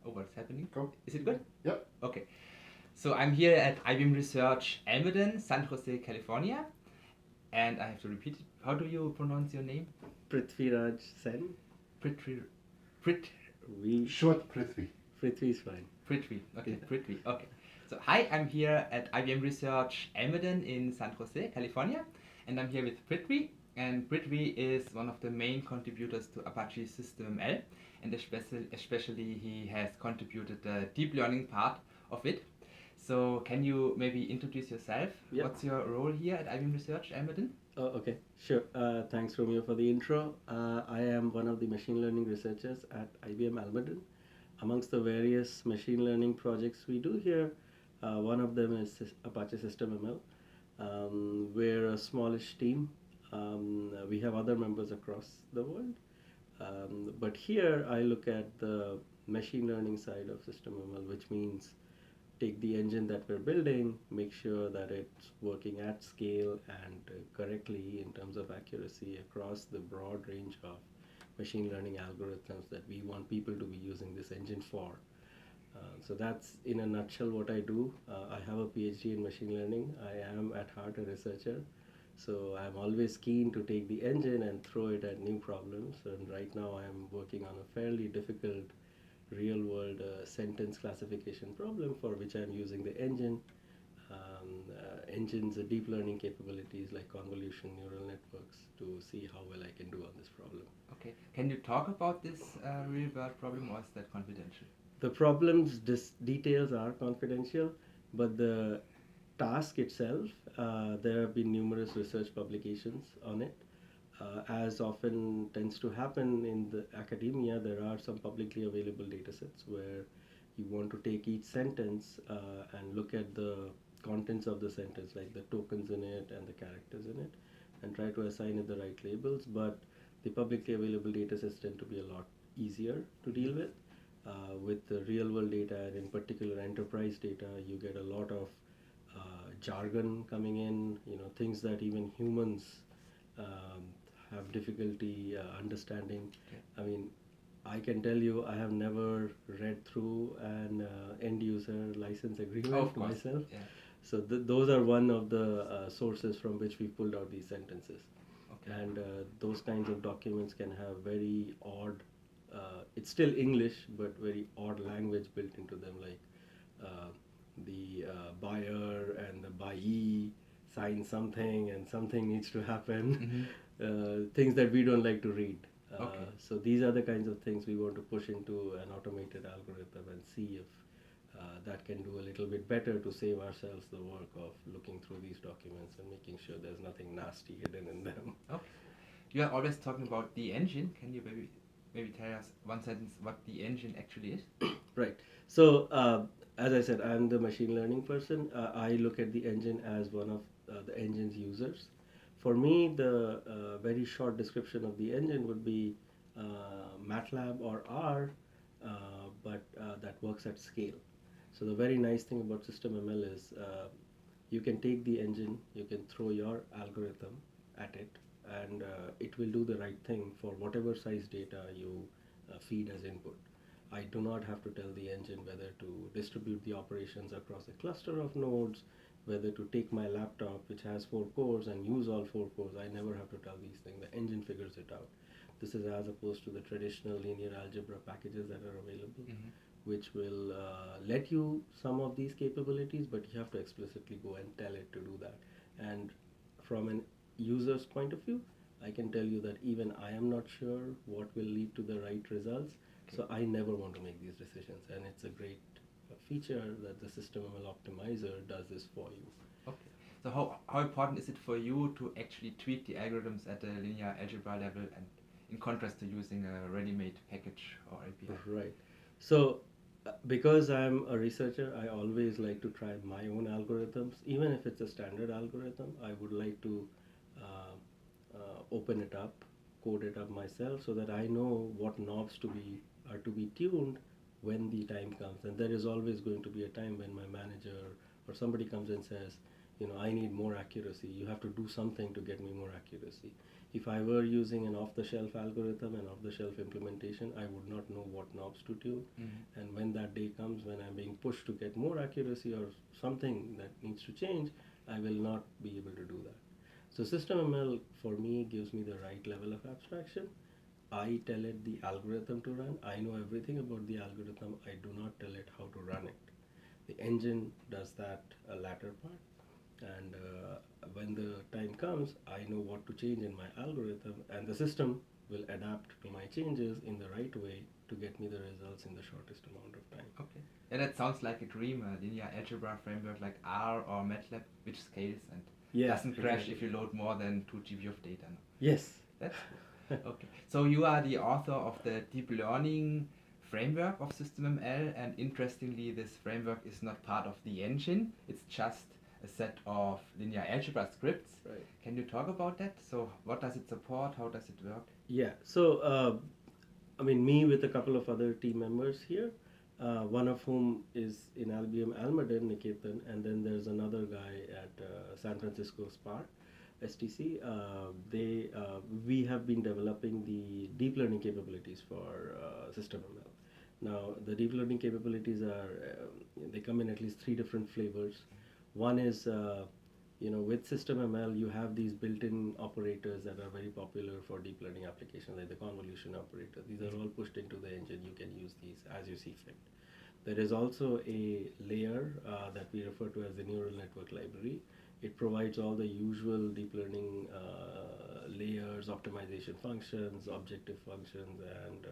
Oh, what's happening? Go. Is it good? Yep. Okay. So I'm here at IBM Research Almaden, San Jose, California. And I have to repeat it. How do you pronounce your name? Prithviraj Sen. Prithvi. Prit. We Short Prithvi. Prithvi is fine. Prithvi. Okay, Yeah. Prithvi. Okay. So hi, I'm here at IBM Research Almaden in San Jose, California. And I'm here with Prithvi. And Prithvi is one of the main contributors to Apache SystemML. And especially he has contributed the deep learning part of it. So can you maybe introduce yourself? Yeah. What's your role here at IBM Research Almaden? Oh, okay, sure. Thanks, Romeo, for the intro. I am one of the machine learning researchers at IBM Almaden. Amongst the various machine learning projects we do here, one of them is Apache SystemML. We're a smallish team. We have other members across the world. But here I look at the machine learning side of SystemML, which means take the engine that we're building, make sure that it's working at scale and correctly in terms of accuracy across the broad range of machine learning algorithms that we want people to be using this engine for. So that's in a nutshell what I do. I have a PhD in machine learning. I am at heart a researcher. So I'm always keen to take the engine and throw it at new problems. And right now I'm working on a fairly difficult real world sentence classification problem for which I'm using the engine. Engines deep learning capabilities like convolution neural networks to see how well I can do on this problem. Okay. Can you talk about this real world problem, or is that confidential? The problem's details are confidential, but the task itself, there have been numerous research publications on it. As often tends to happen in the academia, there are some publicly available datasets where you want to take each sentence and look at the contents of the sentence, like the tokens in it and the characters in it, and try to assign it the right labels. But the publicly available datasets tend to be a lot easier to deal with. With the real world data, and in particular enterprise data, you get a lot of jargon coming in, things that even humans um, have difficulty understanding. Okay. I mean, I can tell you I have never read through an end user license agreement Of course. myself. Yeah. So those are one of the sources from which we pulled out these sentences. Okay. And those kinds of documents can have very odd, it's still English, but very odd language built into them, like the buyer and the buyee sign something and something needs to happen. Things that we don't like to read. Okay. So these are the kinds of things we want to push into an automated algorithm and see if that can do a little bit better to save ourselves the work of looking through these documents and making sure there's nothing nasty hidden in them. Okay. You are always talking about the engine. Can you maybe tell us one sentence what the engine actually is? Right. So, as I said, I'm the machine learning person. I look at the engine as one of the engine's users. For me, the very short description of the engine would be MATLAB or R, but that works at scale. So the very nice thing about SystemML is you can take the engine, you can throw your algorithm at it, and it will do the right thing for whatever size data you feed as input. I do not have to tell the engine whether to distribute the operations across a cluster of nodes, whether to take my laptop, which has 4 cores, and use all 4 cores. I never have to tell these things. The engine figures it out. This is as opposed to the traditional linear algebra packages that are available, which will let you some of these capabilities, but you have to explicitly go and tell it to do that. And from an user's point of view, I can tell you that even I am not sure what will lead to the right results. So I never want to make these decisions, and it's a great feature that the SystemML optimizer does this for you. Okay. So how important is it for you to actually tweak the algorithms at the linear algebra level, and in contrast to using a ready-made package or API? Right. So because I'm a researcher, I always like to try my own algorithms. Even if it's a standard algorithm, I would like to open it up, code it up myself, so that I know what knobs are to be tuned when the time comes. And there is always going to be a time when my manager or somebody comes and says, I need more accuracy. You have to do something to get me more accuracy. If I were using an off-the-shelf algorithm and off-the-shelf implementation, I would not know what knobs to tune. And when that day comes, when I'm being pushed to get more accuracy or something that needs to change, I will not be able to do that. So SystemML for me gives me the right level of abstraction. I tell it the algorithm to run. I know everything about the algorithm. I do not tell it how to run it. The engine does that latter part. And when the time comes, I know what to change in my algorithm, and the system will adapt to my changes in the right way to get me the results in the shortest amount of time. Okay. Yeah, that sounds like a dream, a linear algebra framework like R or MATLAB, which scales and doesn't crash exactly. if you load more than 2 GB of data. No? Yes. That's cool. Okay. So you are the author of the deep learning framework of SystemML, and interestingly, this framework is not part of the engine. It's just a set of linear algebra scripts. Right. Can you talk about that? So what does it support? How does it work? Yeah. So, I mean, me with a couple of other team members here, one of whom is in IBM Almaden, Niketan, and then there's another guy at San Francisco Spark, STC. We have been developing the deep learning capabilities for SystemML. Now, the deep learning capabilities they come in at least 3 different flavors. One is with SystemML, you have these built-in operators that are very popular for deep learning applications, like the convolution operator. These are all pushed into the engine. You can use these as you see fit. There is also a layer that we refer to as the neural network library. It provides all the usual deep learning layers, optimization functions, objective functions, and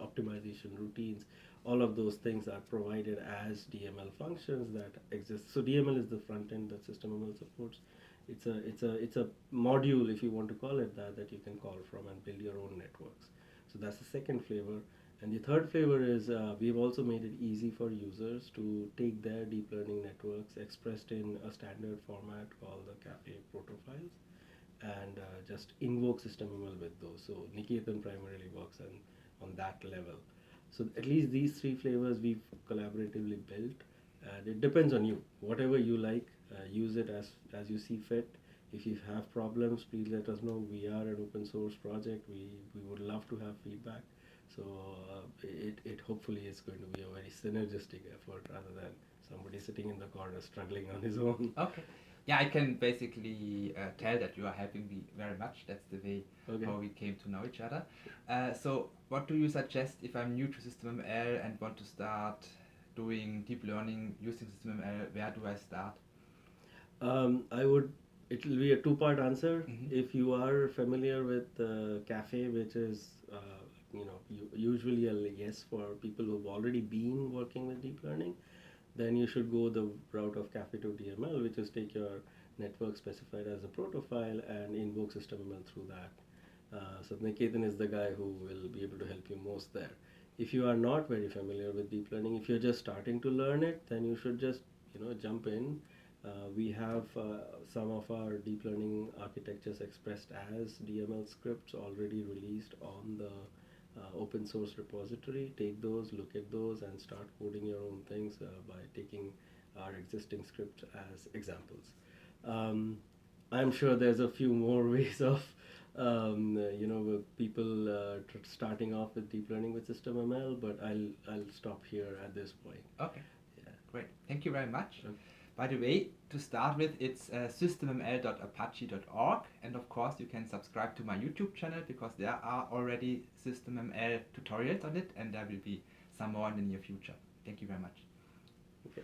optimization routines. All of those things are provided as DML functions that exist. So DML is the front end that SystemML supports. It's a module, if you want to call it that you can call from and build your own networks. So that's the second flavor. And the third flavor is we've also made it easy for users to take their deep learning networks expressed in a standard format called the Caffe protofiles and just invoke SystemML with those. So Niketan primarily works on that level. So at least these 3 flavors we've collaboratively built, and it depends on you. Whatever you like, use it as you see fit. If you have problems, please let us know. We are an open source project. We would love to have feedback. So it hopefully is going to be a very synergistic effort rather than somebody sitting in the corner struggling on his own. Okay. Yeah, I can basically tell that you are helping me very much. That's the way how we came to know each other. So what do you suggest if I'm new to SystemML and want to start doing deep learning using SystemML? Where do I start? It will be a 2-part answer. If you are familiar with Caffe, which is usually a yes for people who've already been working with deep learning, then you should go the route of Caffe to DML, which is take your network specified as a protofile and invoke SystemML through that. So Niketan is the guy who will be able to help you most there. If you are not very familiar with deep learning, if you're just starting to learn it, then you should just jump in. We have some of our deep learning architectures expressed as DML scripts already released on the open source repository. Take those, look at those, and start coding your own things by taking our existing scripts as examples. I'm sure there's a few more ways of people starting off with deep learning with SystemML, but I'll stop here at this point. Okay. Yeah. Great. Thank you very much. Okay. By the way, to start with, it's systemml.apache.org, and of course you can subscribe to my YouTube channel because there are already SystemML tutorials on it, and there will be some more in the near future. Thank you very much. Okay.